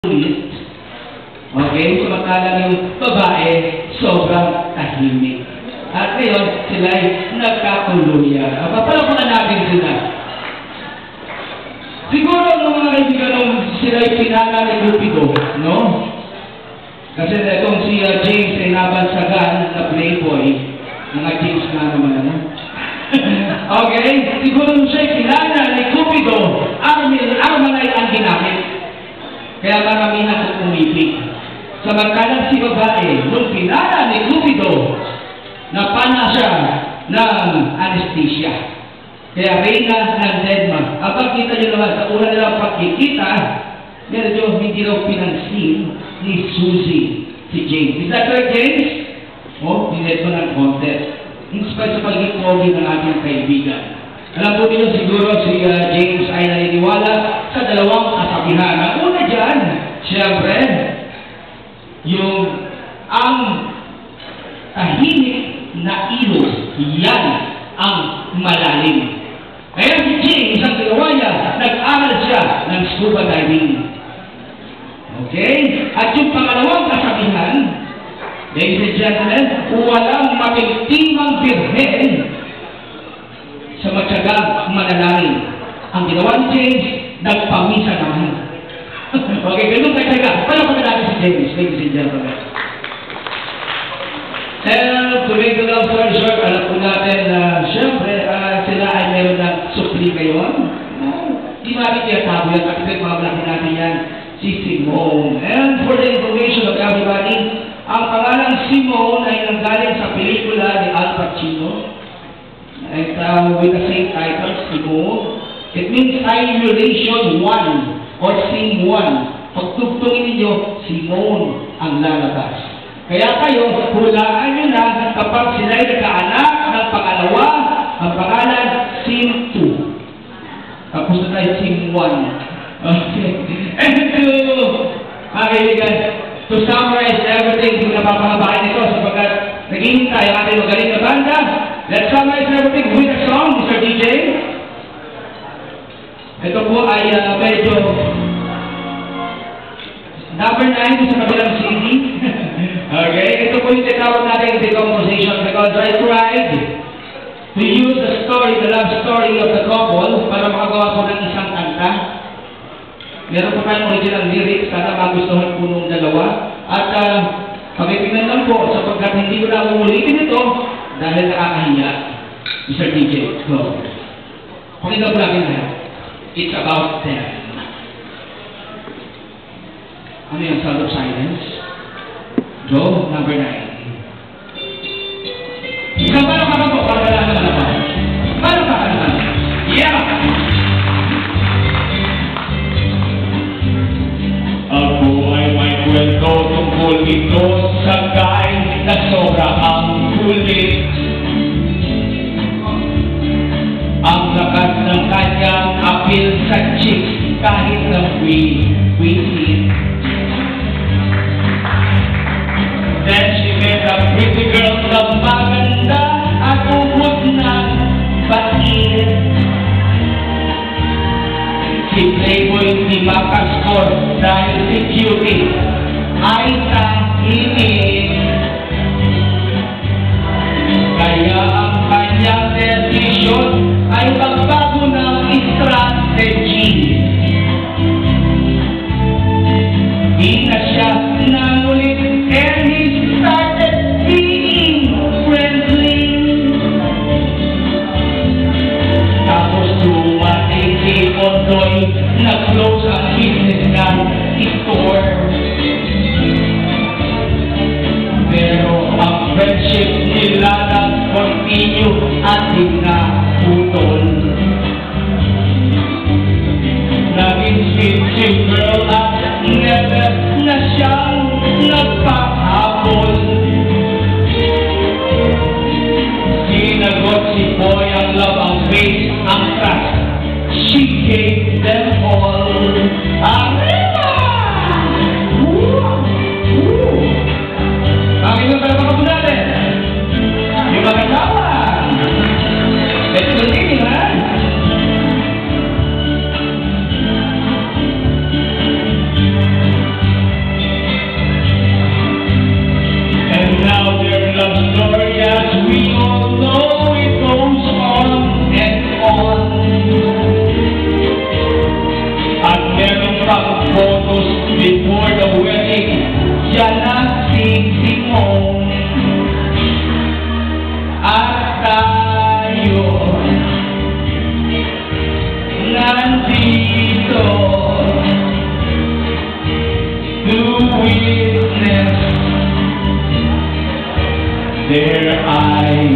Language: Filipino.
list. Okay? Samantalang yung babae, sobrang tahimik. At ngayon, sila ay nagkakuluyan. Papala ko na natin sila. Siguro nung mga kaibigan nung sila ay pinala ni Cupido, no? Kasi itong si James ay nabansagan na playboy. Mga James na naman, ano? Okay? Siguro nung siya ay pinala ni Cupido, Armalite ang ginamit. Kaya maramihan ang umipig. Samantalang si babae, nung pinala ni Cupido, napana siya ng anesthesia. Kaya reyna ng Denmark. Ang pagkita nyo naman sa una nilang pagkikita, medyo hindi raw pinansin ni Susie, si James. Is that correct, James? Oh, dined mo ng contest. In spite sa pagkikogi ng ating kaibigan. Alam po niyo siguro si James ay naniniwala sa dalawang kasabihan. Ang una dyan, siyempre, yung ang tahimik na ilog, yan ang malalim. Kaya si James, ang ginawa niya, nag-aral siya ng scuba diving. Okay? At yung pangalawang kasabihan, ladies and gentlemen, walang mapigtimang birhen sa matyagang manalangin. Ang ginawa ni James, nagpamisa naman. Okay, ganun kayo taga. Paano ko na natin si James, ladies and gentlemen? And to make the long story short, alam po natin na siyempre sila ay meron ng supli ngayon. Di natin tiyatago yan, kasi pinagmamalaki natin yan, si Simone. And for the information of everybody, ang pangalang Simone ay nanggaling sa pelikula ni Al Pacino. And with the same title, Simone. It means simulation 1 or scene 1. Pagtugtungin ninyo, Simone ang lalabas. Kaya kayo, hulaan nyo na kapag sila ay nagkaanak ng pangalawa, ang pangalan, Scene 2. Tapos na tayo, Scene 1. Okay. And to summarize everything, hindi napapangabahin ito sapagkat naghihintay ang ating magaling na banda. Let's summarize everything with a song, Mr. DJ. Ito po ay medyo number 9 sa kabilang CD. Okay, ito po yung tinawag natin decomposition because I tried to use the story, the love story of the couple para makagawa po ng isang kanta. Meron po tayong original lyrics, sana magustuhan po nung dalawa. At pag-ipingan lang po sapagkat hindi ko na umulitin ito dahil nakakahiya. Mr. DJ, go. Pakinggan po natin na. It's about them. Ano yung sound of silence? Go, number 9. Isang paano ka po? Paano ka naman ako? Paano ka naman? Yeah! Ako ay may kwento tungkol ito sa guy na sobrang ang kulit. Ang lakas ng kanyang appeal sa chicks kahit na we-hit. Then she met a pretty girl na maganda at ubod ng batin. Si Playboy di makaskor dahil si Cutie ay tahimik. Kaya ang kanyang desisyon ay magbago ng strategy. Di na siya nangulit and he started being friendly. Tapos dumating si Ondoy, nag-close ang business ng store. Pero ang friendship nila nag-continue at hinaputol. Naging sweet girl at never na siyang nagpahal. their eyes.